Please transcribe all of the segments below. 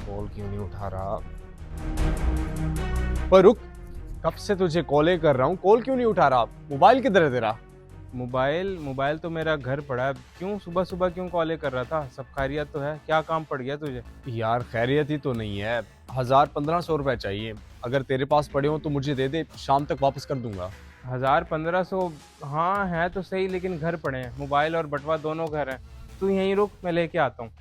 Call क्यों नहीं उठा रहा? पर रुक, कब से तुझे कॉल कर रहा हूँ, कॉल क्यों नहीं उठा रहा? मोबाइल किधर है तेरा? मोबाइल मोबाइल तो मेरा घर पड़ा है। क्यों सुबह सुबह क्यों कॉल कर रहा था? सब खैरियत तो है? क्या काम पड़ गया तुझे? यार खैरियत ही तो नहीं है। 1000-1500 रुपए चाहिए। अगर तेरे पास पड़े हो तो मुझे दे दे, शाम तक वापस कर दूंगा। 1000-1500? हाँ है तो सही, लेकिन घर पड़े हैं। मोबाइल और बटवा दोनों घर हैं। तू यहीं रुक, मैं लेके आता हूँ।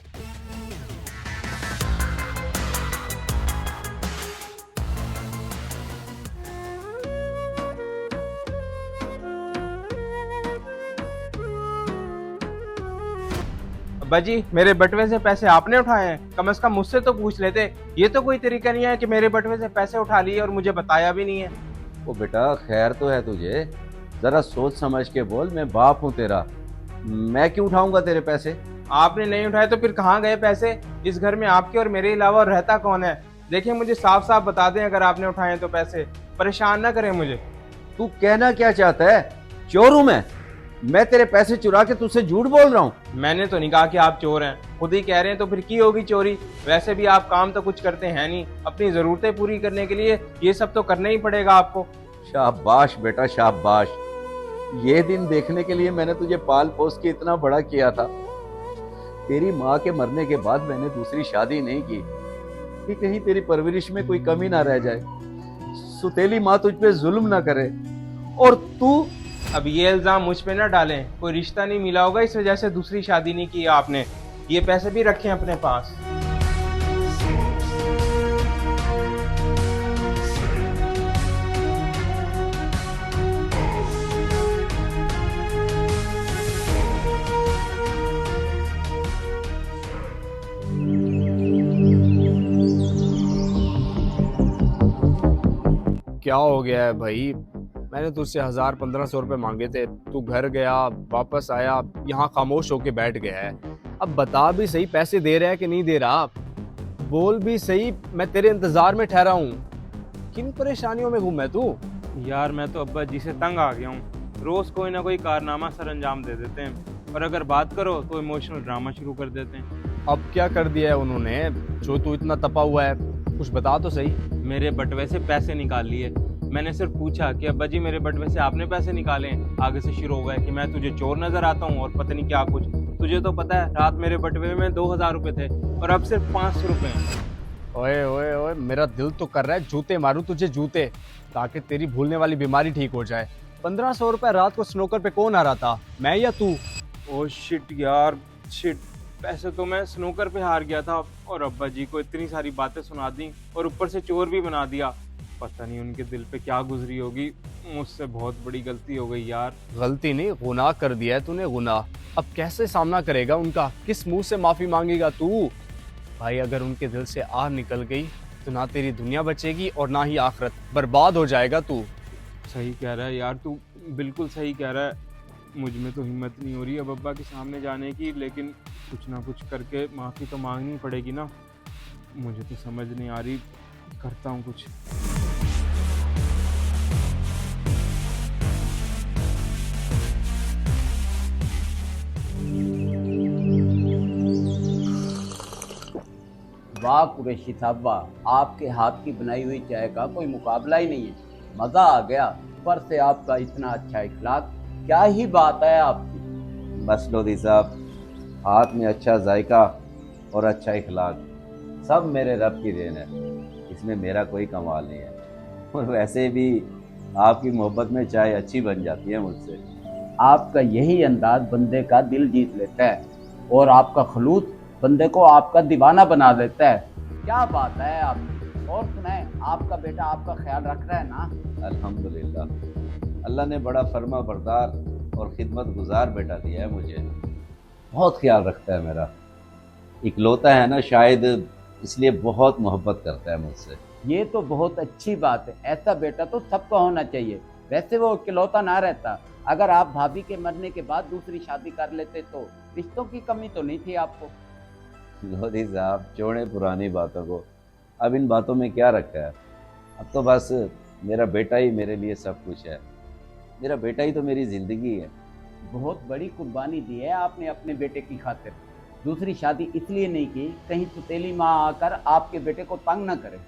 अब्बा जी, मेरे बटवे से पैसे आपने उठाए हैं? कम से कम मुझसे तो पूछ लेते। ये तो कोई तरीका नहीं है कि मेरे बटवे से पैसे उठा लिए और मुझे बताया भी नहीं है। ओ बेटा, खैर तो है तुझे। जरा सोच समझ के बोल, मैं बाप हूँ तेरा। मैं क्यों उठाऊंगा तेरे पैसे? आपने नहीं उठाए तो फिर कहाँ गए पैसे? इस घर में आपके और मेरे अलावा और रहता कौन है? देखिए, मुझे साफ साफ बता दें अगर आपने उठाए हैं तो पैसे। परेशान ना करें मुझे। तू कहना क्या चाहता है? चोर हूं मैं तेरे पैसे चुरा के तुझसे झूठ बोल रहा हूँ? मैंने तो नहीं कहा कि आप चोर हैं, खुद ही कह रहे हैं, तो फिर की होगी चोरी? वैसे भी आप काम तो कुछ करते हैं नहीं, अपनी जरूरतें पूरी करने के लिए ये सब तो करना ही पड़ेगा आपको। शाबाश बेटा, शाबाश। ये दिन देखने के लिए मैंने तुझे पाल पोस के इतना बड़ा किया था। तेरी माँ के मरने के बाद मैंने दूसरी शादी नहीं की कि कहीं तेरी परवरिश में कोई कमी ना रह जाए, सुतेली माँ तुझ पे जुल्म ना करे। और तू अब ये इल्जाम मुझ पे ना डालें। कोई रिश्ता नहीं मिला होगा, इस वजह से दूसरी शादी नहीं की आपने। ये पैसे भी रखें अपने पास। क्या हो गया है भाई? मैंने तुझसे 1000-1500 रुपए मांगे थे, तू घर गया, वापस आया, यहाँ खामोश होके बैठ गया है। अब बता भी सही, पैसे दे रहा है कि नहीं दे रहा? बोल भी सही, मैं तेरे इंतजार में ठहरा हूँ। किन परेशानियों में घूम है तू? यार मैं तो अब्बा जी से तंग आ गया हूँ। रोज कोई ना कोई कारनामा सर अंजाम दे देते हैं, और अगर बात करो तो इमोशनल ड्रामा शुरू कर देते हैं। अब क्या कर दिया है उन्होंने जो तू इतना तपा हुआ है? कुछ बता तो सही। मेरे बटवे से पैसे निकाल लिए। मैंने सिर्फ पूछा कि अब्बा जी, मेरे बटवे से आपने पैसे निकाले? आगे से शुरू हो गया कि मैं तुझे चोर नजर आता हूँ और पता नहीं क्या कुछ। तुझे तो पता है, रात मेरे बटवे में 2000 रुपए थे और अब सिर्फ 500 रुपए हैं। ओए ओए ओए, मेरा दिल तो कर रहा है जूते मारूं तुझे, जूते, ताकि तेरी भूलने वाली बीमारी ठीक हो जाए। 1500 रुपए रात को स्नोकर पे कौन आ रहा था, मैं या तू? ओ शिट यार, शिट। पैसे तो मैं स्नूकर पे हार गया था, और अब्बा जी को इतनी सारी बातें सुना दी और ऊपर से चोर भी बना दिया। पता नहीं उनके दिल पे क्या गुजरी होगी। मुझसे बहुत बड़ी गलती हो गई यार। गलती नहीं, गुनाह कर दिया है तूने, गुनाह। अब कैसे सामना करेगा उनका? किस मुंह से माफी मांगेगा तू? भाई, अगर उनके दिल से आह निकल गई तो ना तेरी दुनिया बचेगी और ना ही आखिरत, बर्बाद हो जाएगा तू। सही कह रहा है यार तू, बिल्कुल सही कह रहा है। मुझ में तो हिम्मत नहीं हो रही अब अब्बा के सामने जाने की, लेकिन कुछ ना कुछ करके माफ़ी तो मांगनी पड़ेगी ना। मुझे तो समझ नहीं आ रही, करता हूँ कुछ। वाह कुरैशी साहब वाह, आपके हाथ की बनाई हुई चाय का कोई मुकाबला ही नहीं है। मज़ा आ गया। ऊपर से आपका इतना अच्छा इखलाक, क्या ही बात है आपकी। बस लोधी साहब, हाथ में अच्छा जायका और अच्छा इखलाक सब मेरे रब की देन है। इसमें मेरा कोई कमाल नहीं है। और वैसे भी आपकी मोहब्बत में चाय अच्छी बन जाती है मुझसे। आपका यही अंदाज बंदे का दिल जीत लेता है, और आपका खलूस बंदे को आपका दीवाना बना देता है। क्या बात है आपकी। और सुनाए, आपका बेटा आपका ख्याल रख रहा है ना? अल्हम्दुलिल्लाह, अल्लाह ने बड़ा फर्मा बरदार और खिदमत गुजार बेटा दिया है मुझे। बहुत ख्याल रखता है मेरा। इकलौता है ना शायद, इसलिए बहुत मोहब्बत करता है मुझसे। ये तो बहुत अच्छी बात है। ऐसा बेटा तो सबका होना चाहिए। वैसे वो इकलौता ना रहता, अगर आप भाभी के मरने के बाद दूसरी शादी कर लेते तो रिश्तों की कमी तो नहीं थी आपको। लोधी साहब, छोड़े पुरानी बातों को। अब इन बातों में क्या रखा है? अब तो बस मेरा बेटा ही मेरे लिए सब कुछ है। मेरा बेटा ही तो मेरी जिंदगी है। बहुत बड़ी कुर्बानी दी है आपने अपने बेटे की खातिर। दूसरी शादी इसलिए नहीं की कहीं सुतेली माँ आकर आपके बेटे को तंग न करे।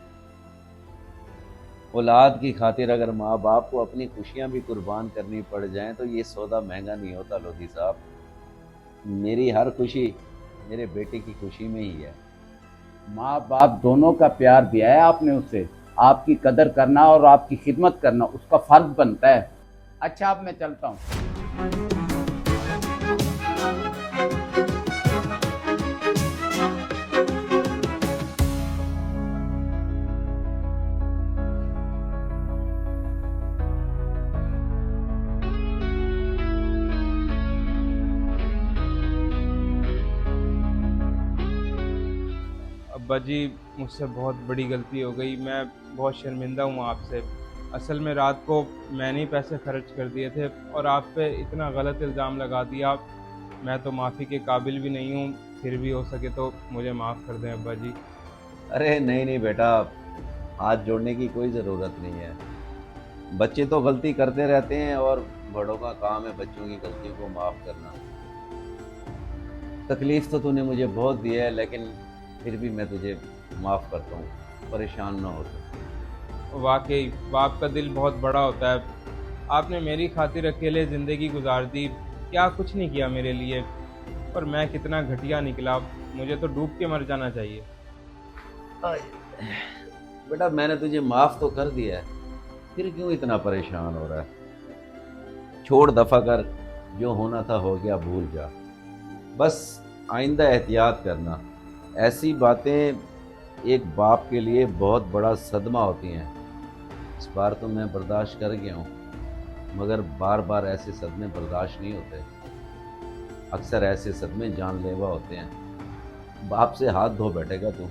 औलाद की खातिर अगर माँ बाप को अपनी खुशियाँ भी कुर्बान करनी पड़ जाएं तो ये सौदा महंगा नहीं होता लोधी साहब। मेरी हर खुशी मेरे बेटे की खुशी में ही है। माँ बाप दोनों का प्यार दिया है आपने उसे, आपकी कदर करना और आपकी खिदमत करना उसका फर्ज बनता है। अच्छा अब मैं चलता हूँ। अब्बा जी, मुझसे बहुत बड़ी गलती हो गई। मैं बहुत शर्मिंदा हूँ आपसे। असल में रात को मैंने ही पैसे खर्च कर दिए थे और आप पे इतना गलत इल्ज़ाम लगा दिया। मैं तो माफ़ी के काबिल भी नहीं हूँ, फिर भी हो सके तो मुझे माफ़ कर दें अब्बा जी। अरे नहीं नहीं बेटा, हाथ जोड़ने की कोई ज़रूरत नहीं है। बच्चे तो गलती करते रहते हैं और बड़ों का काम है बच्चों की गलतियों को माफ़ करना। तकलीफ़ तो तूने मुझे बहुत दी है, लेकिन फिर भी मैं तुझे माफ़ करता हूँ, परेशान ना हो तू। वाकई बाप का दिल बहुत बड़ा होता है। आपने मेरी खातिर अकेले ज़िंदगी गुजार दी, क्या कुछ नहीं किया मेरे लिए। पर मैं कितना घटिया निकला, मुझे तो डूब के मर जाना चाहिए। बेटा मैंने तुझे माफ़ तो कर दिया है, फिर क्यों इतना परेशान हो रहा है? छोड़ दफ़ा कर, जो होना था हो गया, भूल जा। बस आइंदा एहतियात करना। ऐसी बातें एक बाप के लिए बहुत बड़ा सदमा होती हैं। इस बार तो मैं बर्दाश्त कर गया हूँ, मगर बार बार ऐसे सदमे बर्दाश्त नहीं होते। अक्सर ऐसे सदमे जानलेवा होते हैं। बाप से हाथ धो बैठेगा तू।